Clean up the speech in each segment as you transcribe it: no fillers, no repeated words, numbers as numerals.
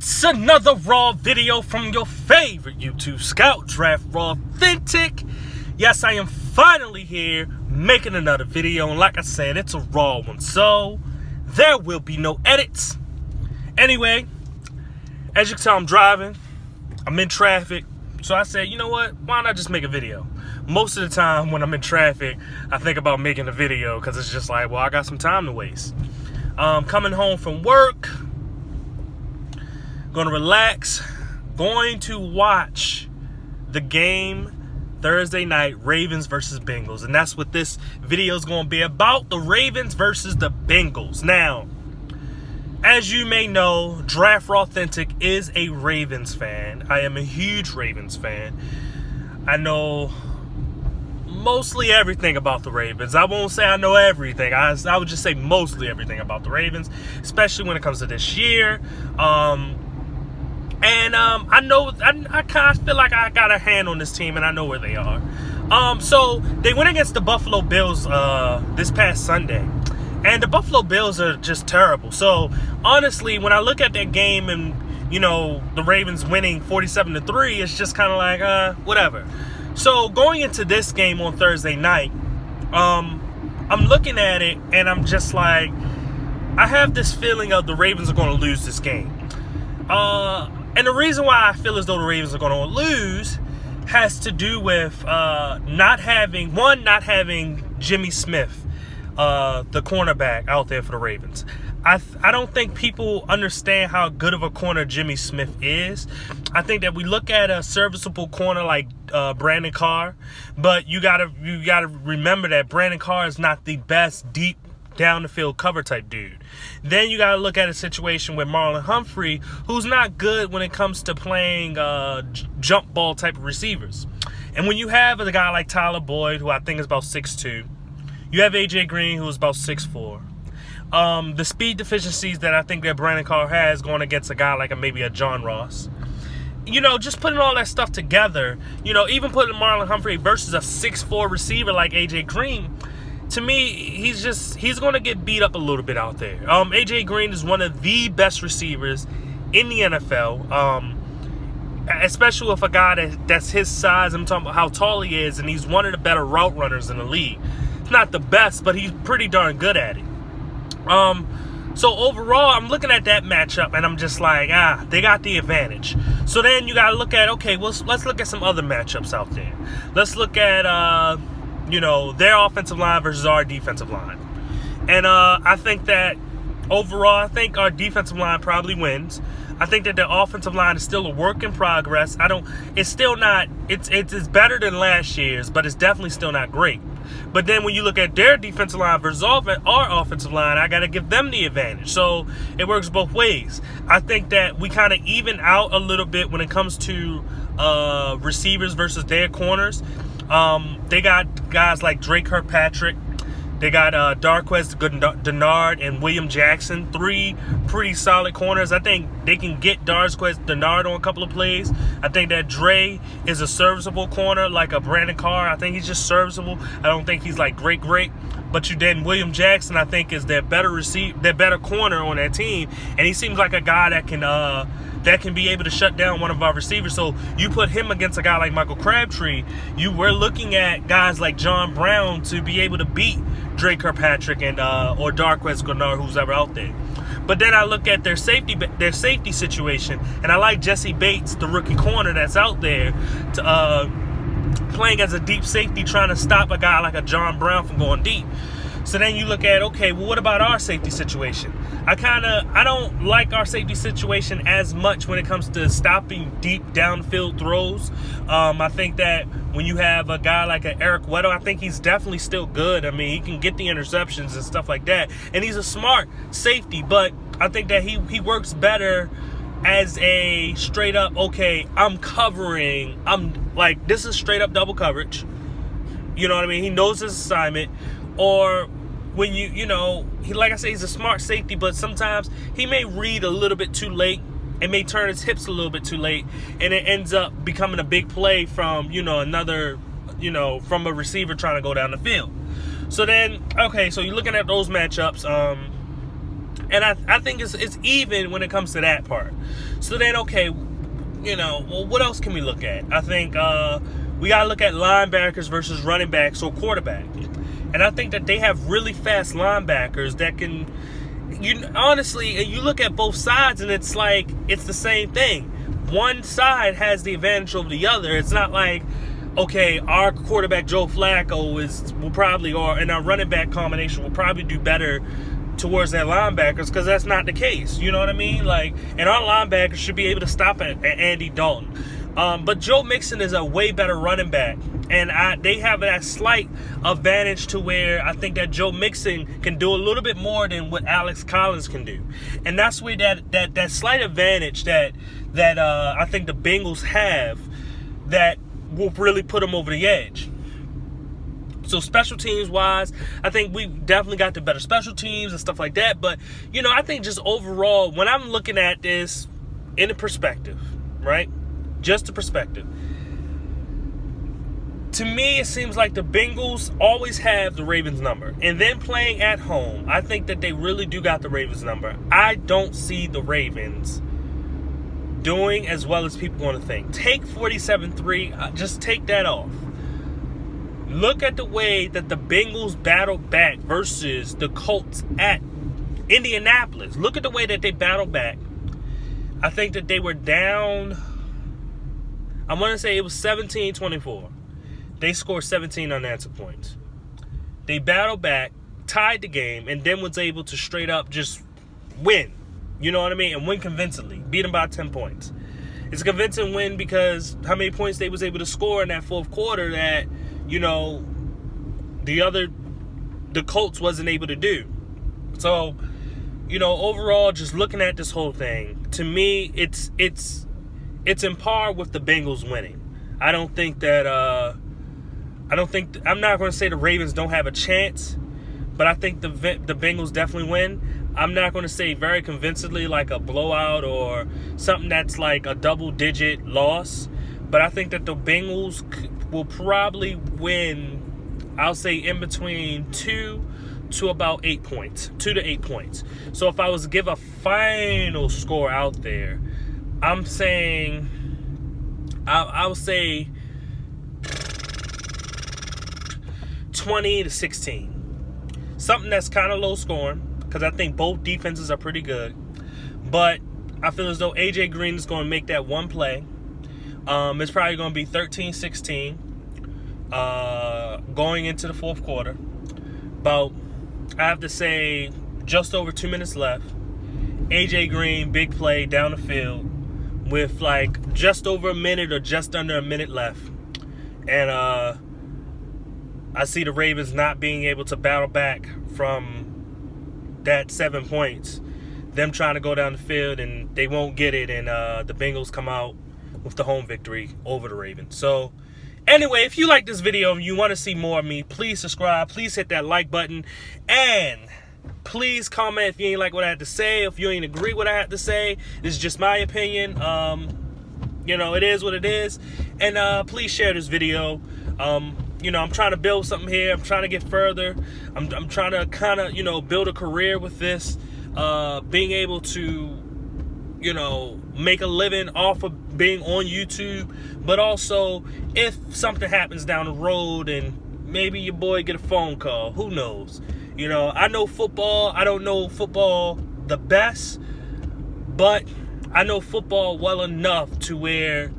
It's another Raw video from your favorite YouTube scout, Draft Raw Authentic. Yes, I am finally here making another video, and like I said, it's a raw one, so there will be no edits. Anyway, as you can tell, I'm driving, I'm in traffic, so I said, you know what, why not just make a video? Most of the time when I'm in traffic, I think about making a video because it's just like, well, I got some time to waste. Coming home from work, gonna relax, going to watch the game Thursday night, Ravens versus Bengals. And that's what this video is gonna be about, the Ravens versus the Bengals. Now, as you may know, Draft Raw Authentic is a Ravens fan. I am a huge Ravens fan. I know mostly everything about the Ravens. I won't say I know everything. I would just say mostly everything about the Ravens, especially when it comes to this year. I know, I kind of feel like I got a hand on this team, and I know where they are. So they went against the Buffalo Bills this past Sunday, and the Buffalo Bills are just terrible. So honestly, when I look at that game and, you know, the Ravens winning 47-3, it's just kind of like, whatever. So going into this game on Thursday night, I'm looking at it, and I'm just like, I have this feeling of the Ravens are going to lose this game. And the reason why I feel as though the Ravens are going to lose has to do with not having Jimmy Smith, the cornerback, out there for the Ravens. I don't think people understand how good of a corner Jimmy Smith is. I think that we look at a serviceable corner like Brandon Carr, but you gotta remember that Brandon Carr is not the best deep down the field cover type dude. Then you gotta look at a situation with Marlon Humphrey, who's not good when it comes to playing jump ball type of receivers. And when you have a guy like Tyler Boyd, who I think is about 6'2", you have AJ Green, who is about 6'4". The speed deficiencies that I think that Brandon Carr has going against a guy like maybe a John Ross. You know, just putting all that stuff together, you know, even putting Marlon Humphrey versus a 6'4" receiver like AJ Green, to me, he's going to get beat up a little bit out there. AJ Green is one of the best receivers in the NFL, especially with a guy that's his size. I'm talking about how tall he is, and he's one of the better route runners in the league. He's not the best, but he's pretty darn good at it. So overall, I'm looking at that matchup, and I'm just like, they got the advantage. So then you got to look at, okay, well, let's look at some other matchups out there. Let's look at, you know, their offensive line versus our defensive line. And I think that overall, I think our defensive line probably wins. I think that the offensive line is still a work in progress. It's still not, it's better than last year's, but it's definitely still not great. But then when you look at their defensive line versus our offensive line, I got to give them the advantage. So it works both ways. I think that we kind of even out a little bit when it comes to receivers versus their corners. They got guys like Drake Kirkpatrick. They got Darquez Dennard and William Jackson, three pretty solid corners. I think they can get Darquez Dennard on a couple of plays. I think that Dre is a serviceable corner like a Brandon Carr. I think he's just serviceable. I don't think he's like great. But then William Jackson, I think, is their better corner on that team, and he seems like a guy that can be able to shut down one of our receivers. So you put him against a guy like Michael Crabtree, we're looking at guys like John Brown to be able to beat Drake Kirkpatrick and or Darquez Dennard, who's ever out there. But then I look at their safety situation, and I like Jesse Bates, the rookie corner that's out there, playing as a deep safety, trying to stop a guy like a John Brown from going deep. So then you look at, okay, well, what about our safety situation? I don't like our safety situation as much when it comes to stopping deep downfield throws. I think that when you have a guy like an Eric Weddle, I think he's definitely still good. I mean, he can get the interceptions and stuff like that. And he's a smart safety, but I think that he works better as a straight up, okay, I'm covering. I'm like, this is straight up double coverage. You know what I mean? He knows his assignment. Or when you know, like I say, he's a smart safety, but sometimes he may read a little bit too late and may turn his hips a little bit too late, and it ends up becoming a big play from, you know, from a receiver trying to go down the field. So then, okay, so you're looking at those matchups. And I think it's even when it comes to that part. So then, okay, well, what else can we look at? I think we got to look at linebackers versus running backs or quarterback. And I think that they have really fast linebackers that can, honestly, you look at both sides and it's like, it's the same thing. One side has the advantage over the other. It's not like, okay, our quarterback Joe Flacco will probably, and our running back combination will probably do better towards their linebackers, because that's not the case. You know what I mean? And our linebackers should be able to stop at Andy Dalton. But Joe Mixon is a way better running back, and they have that slight advantage to where I think that Joe Mixon can do a little bit more than what Alex Collins can do, and that's where that slight advantage that I think the Bengals have that will really put them over the edge. So special teams wise, I think we definitely got the better special teams and stuff like that. But, I think just overall, when I'm looking at this in a perspective, right? Just a perspective. To me, it seems like the Bengals always have the Ravens number. And then playing at home, I think that they really do got the Ravens number. I don't see the Ravens doing as well as people want to think. Take 47-3, just take that off. Look at the way that the Bengals battled back versus the Colts at Indianapolis. Look at the way that they battled back. I think that they were down, I want to say it was 17-24. They scored 17 unanswered points. They battled back, tied the game, and then was able to straight up just win. You know what I mean? And win convincingly. Beat them by 10 points. It's a convincing win because how many points they was able to score in that fourth quarter that, the Colts wasn't able to do. So, overall, just looking at this whole thing, to me, it's in par with the Bengals winning. I'm not going to say the Ravens don't have a chance, but I think the Bengals definitely win. I'm not going to say very convincingly like a blowout or something that's like a double-digit loss, but I think that the Bengals will probably win, I'll say in between 2 to about 8 points. 2 to 8 points. So if I was to give a final score out there, I'm saying, I would say 20-16. Something that's kind of low scoring, because I think both defenses are pretty good. But I feel as though A.J. Green is going to make that one play. It's probably going to be 13-16 going into the fourth quarter. I have to say, just over 2 minutes left. A.J. Green, big play down the field with just over a minute or just under a minute left. And I see the Ravens not being able to battle back from that 7 points. Them trying to go down the field, and they won't get it. And the Bengals come out with the home victory over the Ravens. So, anyway, if you like this video and you want to see more of me, please subscribe. Please hit that like button. And please comment if you ain't like what I had to say. If you ain't agree with what I had to say. This is just my opinion. It is what it is. And please share this video. I'm trying to build something here. I'm trying to get further. I'm trying to kind of, build a career with this. Being able to, make a living off of being on YouTube. But also, if something happens down the road and maybe your boy get a phone call, who knows? I know football. I don't know football the best. But I know football well enough to where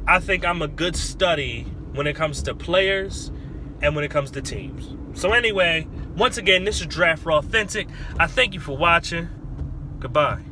I think I'm a good study when it comes to players and when it comes to teams. So anyway, once again, this is Draft Raw Authentic. I thank you for watching. Goodbye.